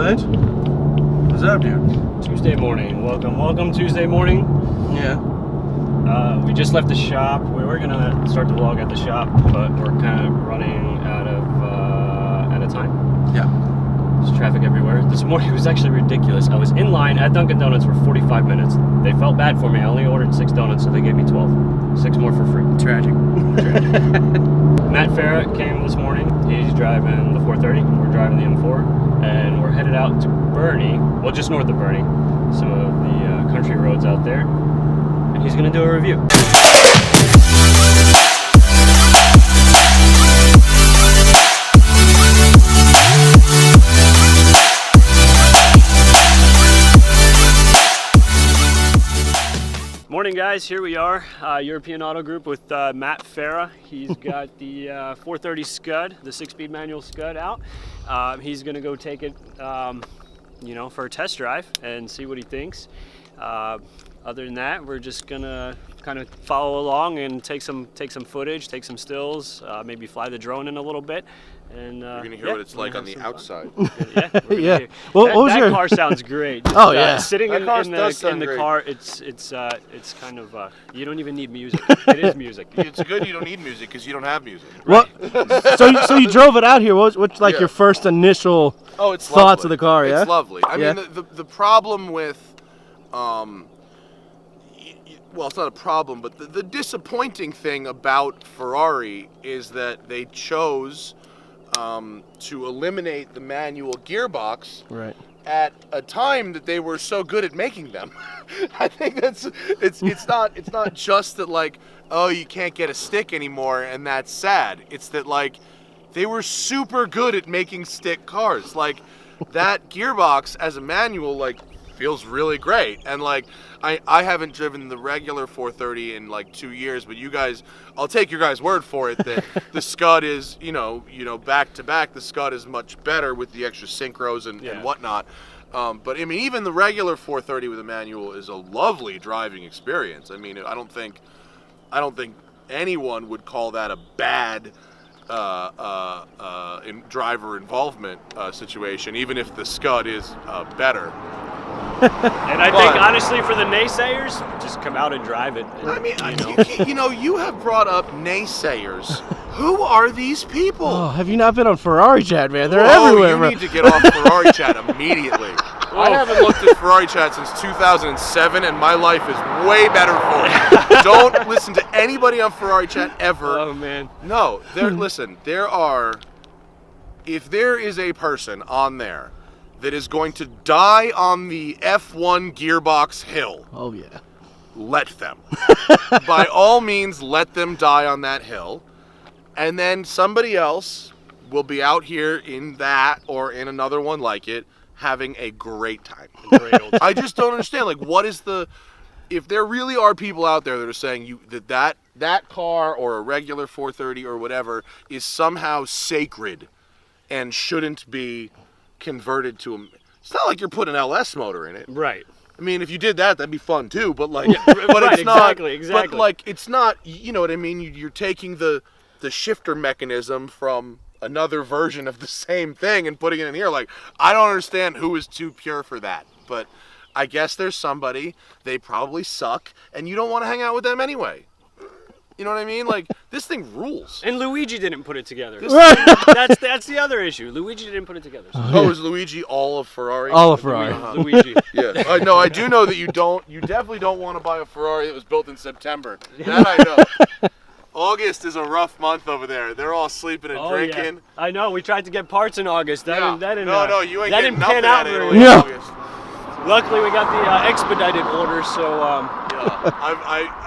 What? What's up, dude? Tuesday morning. Welcome Tuesday morning. Yeah. We just left the shop. We were gonna start the vlog at the shop, but we're kind of running out of time. Yeah. There's traffic everywhere. This morning was actually ridiculous. I was in line at Dunkin' Donuts for 45 minutes. They felt bad for me. I only ordered 6 donuts, so they gave me 12. 6 more for free. Tragic. Matt Farah came this morning. He's driving the 430. We're driving the M4, and we're headed out to Bernie. Well, just north of Bernie. Some of the country roads out there. And he's gonna do a review. Morning guys, here we are, European Auto Group with Matt Farah. He's got the 430 Scud, the 6-speed manual Scud out. He's gonna go take it, for a test drive and see what he thinks. Other than that, we're just gonna kind of follow along and take some footage, take some stills, maybe fly the drone in a little bit. And you're gonna hear what it's like on the outside. Yeah. Well, that car sounds great. Oh yeah. Sitting in the car, it's kind of you don't even need music. It is music. It's good you don't need music because you don't have music. Right. Well, so you drove it out here. What's like your first initial thoughts lovely. of the car? Yeah. It's lovely. I mean, the problem with well, it's not a problem, but the disappointing thing about Ferrari is that they chose to eliminate the manual gearbox at a time that they were so good at making them. I think it's not just that like, oh, you can't get a stick anymore and that's sad. It's that like they were super good at making stick cars. Like that gearbox as a manual like feels really great. And like I haven't driven the regular 430 in like 2 years, but you guys, I'll take your guys' word for it that the Scud is, back to back, the Scud is much better with the extra synchros and whatnot. But I mean, even the regular 430 with a manual is a lovely driving experience. I mean, I don't think anyone would call that a bad driver involvement situation, even if the Scud is better. And I think, honestly, for the naysayers, just come out and drive it. And, I mean, you have brought up naysayers. Who are these people? Oh, have you not been on Ferrari Chat, man? They're everywhere. You need to get off Ferrari Chat immediately. I haven't looked at Ferrari Chat since 2007, and my life is way better for it. Don't listen to anybody on Ferrari Chat ever. Oh, man. No, listen, if there is a person on there that is going to die on the F1 gearbox hill. Oh, yeah. Let them. By all means, let them die on that hill. And then somebody else will be out here in that or in another one like it, having a great time. I just don't understand. Like, what is if there really are people out there that are saying that car or a regular 430 or whatever is somehow sacred and shouldn't be converted to it's not like you're putting an LS motor in it. Right. I mean, if you did that, that'd be fun too, but like, but it's not, exactly. But like, it's not, you know what I mean? You're taking the shifter mechanism from another version of the same thing and putting it in here. Like, I don't understand who is too pure for that, but I guess there's somebody, they probably suck, and you don't want to hang out with them anyway. You know what I mean? Like, this thing rules. And Luigi didn't put it together. That's the other issue. Luigi didn't put it together. Oh, is Luigi all of Ferrari? All of Ferrari. Luigi. Yeah. I do know that you definitely don't want to buy a Ferrari that was built in September. That I know. August is a rough month over there. They're all sleeping and drinking. Yeah. I know. We tried to get parts in August. You ain't getting nothing pan out very in August. Luckily, we got the expedited order, so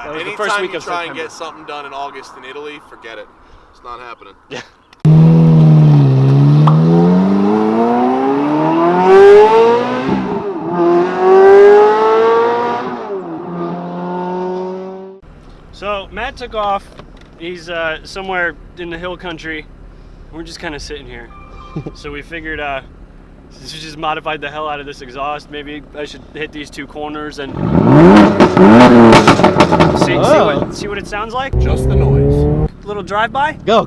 anytime you try and get something done in August in Italy, forget it. It's not happening. Yeah. So Matt took off. He's somewhere in the hill country. We're just kind of sitting here. So we figured just modified the hell out of this exhaust. Maybe I should hit these 2 corners and see what it sounds like. Just the noise. Little drive-by. Go.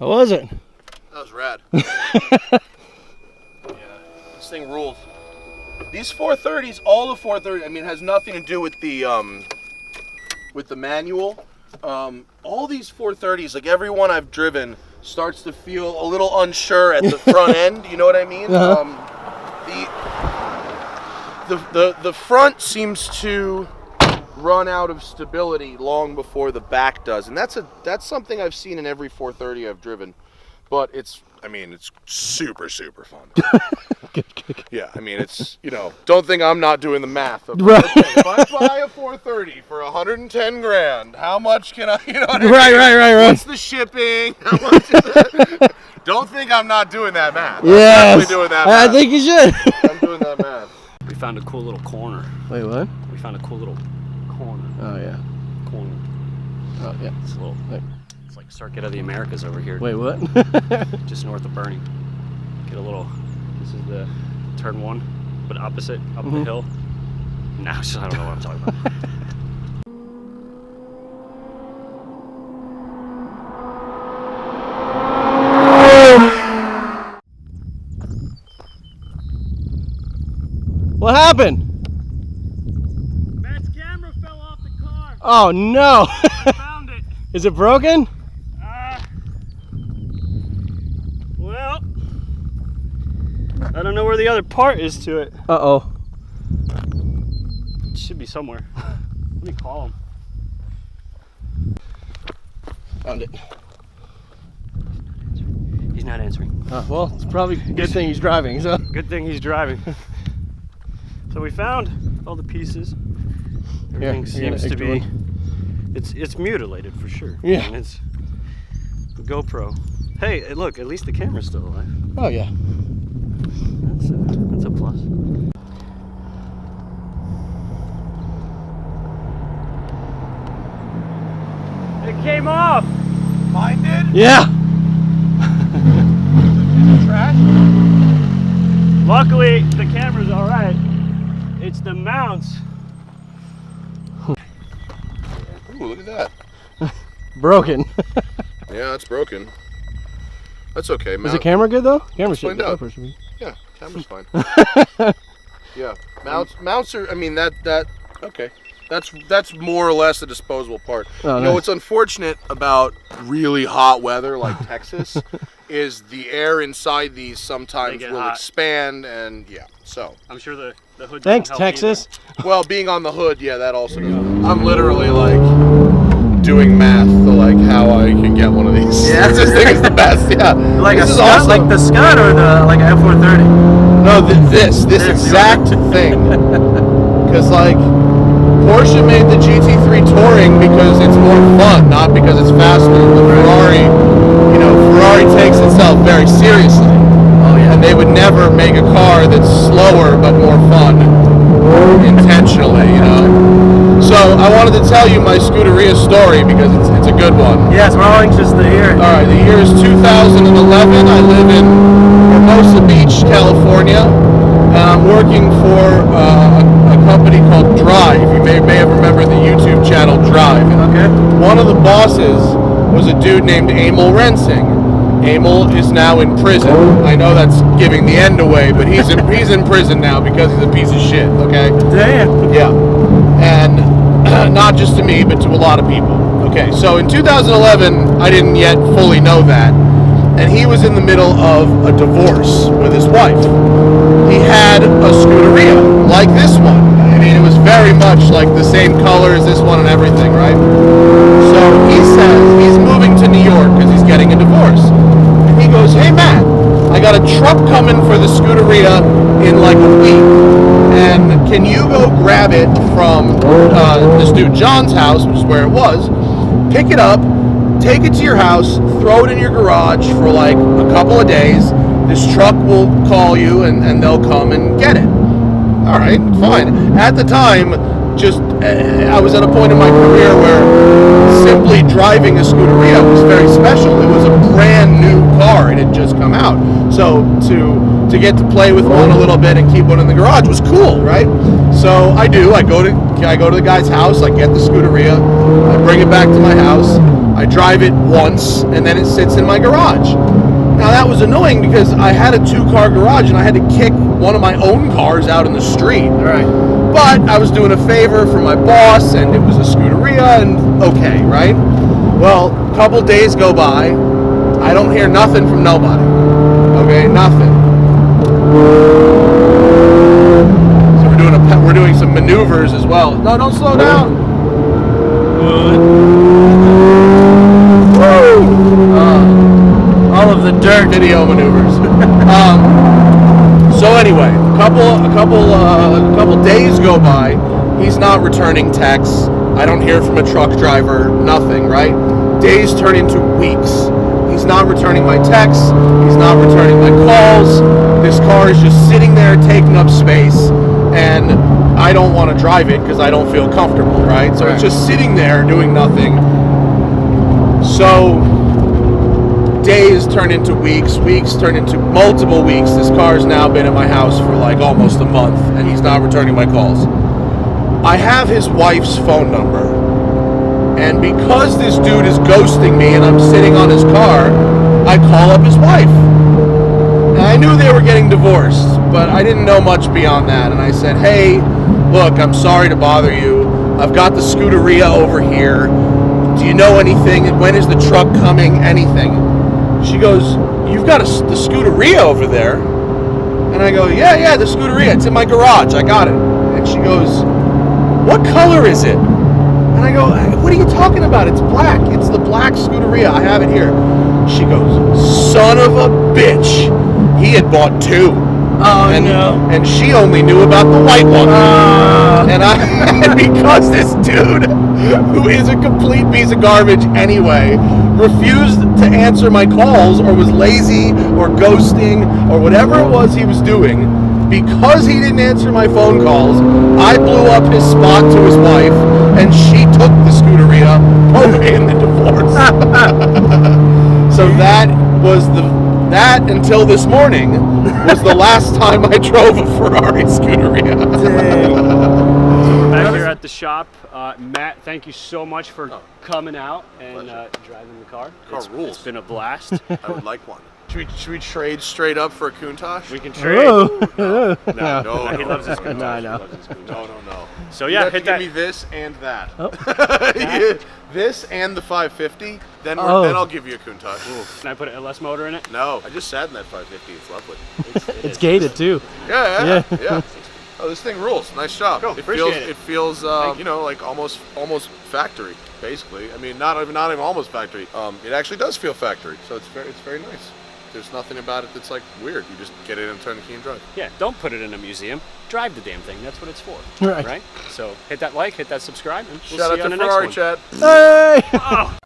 How was it? That was rad. Yeah, this thing rules. These 430s, all the 430s, I mean, it has nothing to do with the manual. All these 430s, like every one I've driven, starts to feel a little unsure at the front end. You know what I mean? The front seems to run out of stability long before the back does, and that's something I've seen in every 430 I've driven. But it's super fun. Good. Yeah, I mean, it's, don't think I'm not doing the math. Okay, Right. if I buy a 430 for 110 grand, how much can I, what I mean? Right. What's the shipping? How much is it? Don't think I'm not doing that math. Yes. I'm definitely doing that math. I think you should. I'm doing that math. We found a cool little corner. Wait, what? We found a cool little corner. Oh, yeah. Corner. Oh, yeah. It's a little. Wait. It's like Circuit of the Americas over here. Wait, what? Just north of Bernie. Get a little. This is the turn 1, but opposite up the hill. Now, I don't know what I'm talking about. What happened? Matt's camera fell off the car. Oh, no. I found it. Is it broken? Well, I don't know where the other part is to it. Uh-oh. It should be somewhere. Let me call him. Found it. He's not answering. Well, it's probably a good thing he's driving, so. Good thing he's driving. So we found all the pieces. Everything seems to be. It's mutilated for sure. Yeah. And it's the GoPro. Hey, look, at least the camera's still alive. Oh, yeah. That's a plus. It came off. Mine did? Yeah. Trash? Luckily, the camera's all right. It's the mounts. Ooh, look at that. Broken. Yeah, it's broken. That's okay. Is the camera good, though? Camera should find be. out. Yeah, camera's fine. Yeah, mounts are. I mean, okay. That's more or less a disposable part. Oh, you know what's unfortunate about really hot weather like Texas is the air inside these sometimes will hot. expand, and yeah. So I'm sure the hood. Thanks, doesn't help Texas. well, being on the hood, yeah, that also goes. I'm literally like doing math to like how I can get one of these. Yeah. This thing is the best. Yeah, Like this a is Scud, awesome. like the Scud or the like F430? No, this exact thing. Because like Porsche made the GT3 Touring because it's more fun, not because it's faster. The Ferrari, Ferrari takes itself very seriously. Oh yeah. And they would never make a car that's slower but more fun intentionally, So I wanted to tell you my Scuderia story because it's a good one. Yes, we're all anxious to hear it. All right, the year is 2011. I live in Hermosa Beach, California, and I'm working for a company called Drive. You may have remembered the YouTube channel Drive. Okay. One of the bosses was a dude named Emil Rensing. Emil is now in prison. I know that's giving the end away, but he's in prison now because he's a piece of shit. Okay. Damn. Yeah, and not just to me, but to a lot of people. Okay, so in 2011, I didn't yet fully know that, and he was in the middle of a divorce with his wife. He had a Scuderia, like this one. I mean, it was very much like the same color as this one and everything, right? So he says he's moving to New York because he's getting a divorce. And he goes, hey Matt, I got a truck coming for the Scuderia in like a week. And can you go grab it from this dude John's house, which is where it was, pick it up, take it to your house, throw it in your garage for like a couple of days. This truck will call you and they'll come and get it. All right, fine. At the time, I was at a point in my career where simply driving a Scuderia was very special. It was a brand new car. It had just come out. So to get to play with one a little bit and keep one in the garage was cool, right? So I go to the guy's house, I get the Scuderia, I bring it back to my house, I I drive it once, and then it sits in my garage. Now that was annoying because I had a 2-car garage and I had to kick one of my own cars out in the street. Right. But I was doing a favor for my boss, and it was a Scuderia, and okay, right? Well, a couple days go by, I don't hear nothing from nobody. Okay, nothing. So we're doing some maneuvers as well. No, don't slow down. Good. All of the dirt. Video maneuvers. So anyway, a couple days go by. He's not returning texts. I don't hear from a truck driver. Nothing. Right? Days turn into weeks. He's not returning my texts. He's not returning my calls. This car is just sitting there taking up space, and I don't want to drive it because I don't feel comfortable. Right? So it's just sitting there doing nothing. So days turn into weeks, weeks turn into multiple weeks. This car's now been at my house for like almost a month, and he's not returning my calls. I have his wife's phone number, and because this dude is ghosting me and I'm sitting on his car, I call up his wife. And I knew they were getting divorced, but I didn't know much beyond that. And I said, hey, look, I'm sorry to bother you. I've got the Scuderia over here. Do you know anything? When is the truck coming? Anything? She goes, you've got the Scuderia over there? And I go, yeah, the Scuderia. It's in my garage. I got it. And she goes, what color is it? And I go, what are you talking about? It's black. It's the black Scuderia. I have it here. She goes, son of a bitch. He had bought 2. Oh, no. And she only knew about the white one. And because this dude, who is a complete piece of garbage anyway, refused to answer my calls or was lazy or ghosting or whatever it was he was doing, because he didn't answer my phone calls, I blew up his spot to his wife, and she took the Scuderia away in the divorce. So that until this morning was the last time I drove a Ferrari Scuderia. We're back here at the shop. Matt, thank you so much for coming out and driving the car. Rules. It's been a blast. I would like one. Should we trade straight up for a Countach? We can trade. Oh. No, he loves his Countach. No, I know. He loves his Countach. No. So yeah, hit that. Give me this and that. This and the 550. Then I'll give you a Countach. Can I put an LS motor in it? No, I just sat in that 550. It's lovely. It's gated too. Yeah. Oh, this thing rules. Nice job. Cool. It feels like almost factory, basically. I mean, not even almost factory. It actually does feel factory. So it's very nice. There's nothing about it that's like weird. You just get in and turn the key and drive. Yeah, don't put it in a museum. Drive the damn thing. That's what it's for. Right. So hit that like, hit that subscribe, and we'll Shout see you out on to the Ferrari next one. chat. Hey! Oh.